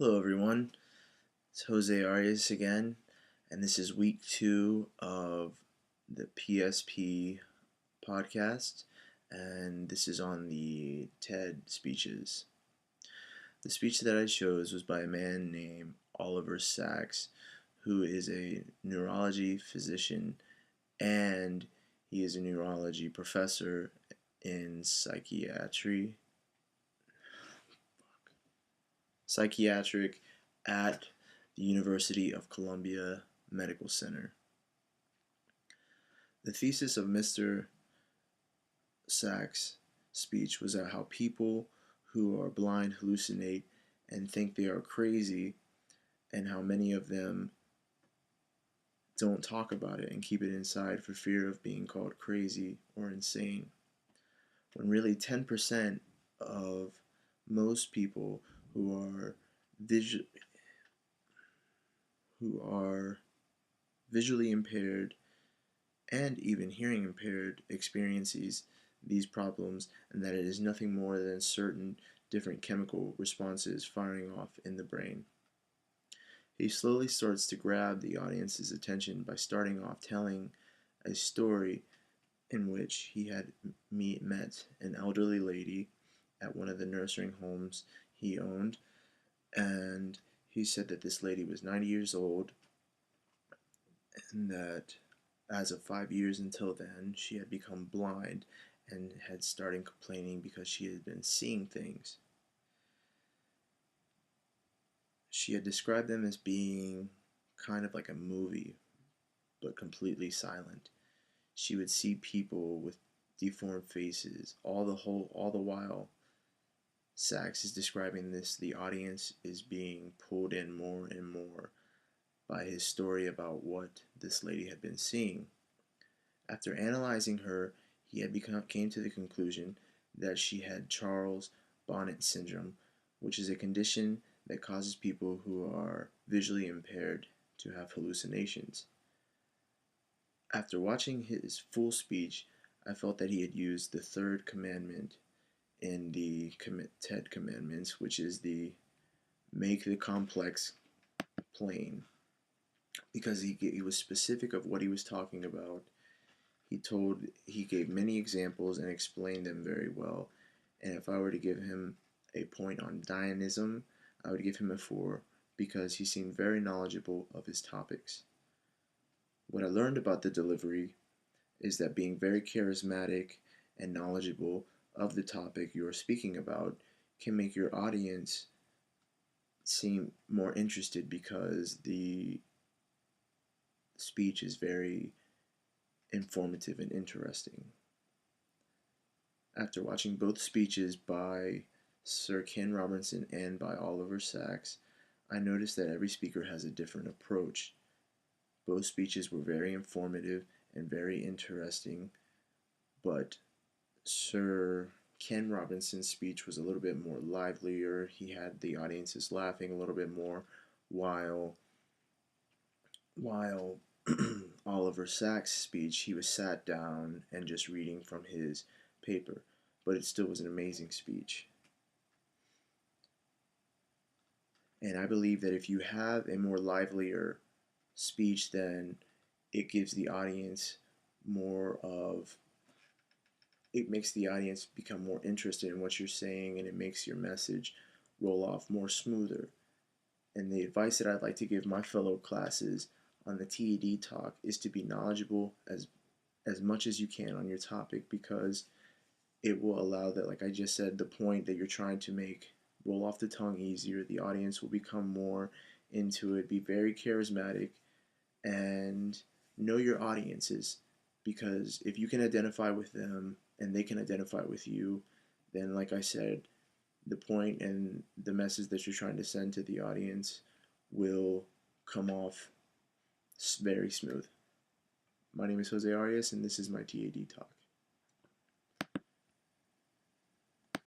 Hello, everyone. It's Jose Arias again, and this is week 2 of the PSP podcast, and this is on the TED speeches. The speech that I chose was by a man named Oliver Sacks, who is a neurology physician and he is a neurology professor in psychiatric at the University of Columbia Medical Center. The thesis of Mr. Sacks' speech was that how people who are blind hallucinate and think they are crazy, and how many of them don't talk about it and keep it inside for fear of being called crazy or insane. When really 10% of most people who are visu- who are visually impaired and even hearing impaired experiences these problems, and that it is nothing more than certain different chemical responses firing off in the brain. He slowly starts to grab the audience's attention by starting off telling a story in which he had met an elderly lady at one of the nursing homes he owned, and he said that this lady was 90 years old and that as of 5 years until then, she had become blind and had started complaining because she had been seeing things. She had described them as being kind of like a movie, but completely silent. She would see people with deformed faces. All the while, Sacks is describing this. The audience is being pulled in more and more by his story about what this lady had been seeing. After analyzing her, he had came to the conclusion that she had Charles Bonnet syndrome, which is a condition that causes people who are visually impaired to have hallucinations. After watching his full speech, I felt that he had used the third commandment in the TED commandments, which is the make the complex plain, because he was specific of what he was talking about. He gave many examples and explained them very well. And if I were to give him a point on Dionism, I would give him a 4 because he seemed very knowledgeable of his topics. What I learned about the delivery is that being very charismatic and knowledgeable of the topic you are speaking about can make your audience seem more interested because the speech is very informative and interesting. After watching both speeches by Sir Ken Robinson and by Oliver Sacks, I noticed that every speaker has a different approach. Both speeches were very informative and very interesting, but Sir Ken Robinson's speech was a little bit more livelier. He had the audiences laughing a little bit more, while while Oliver Sacks' speech, he was sat down and just reading from his paper, but it still was an amazing speech. And I believe that if you have a more livelier speech, then it gives the audience more of it makes the audience become more interested in what you're saying, and it makes your message roll off more smoother. And the advice that I'd like to give my fellow classes on the TED talk is to be knowledgeable as much as you can on your topic, because it will allow that, like I just said, the point that you're trying to make roll off the tongue easier. The audience will become more into it. Be very charismatic and know your audiences, because if you can identify with them and they can identify with you, then, like I said, the point and the message that you're trying to send to the audience will come off very smooth. My name is Jose Arias, and this is my TAD Talk.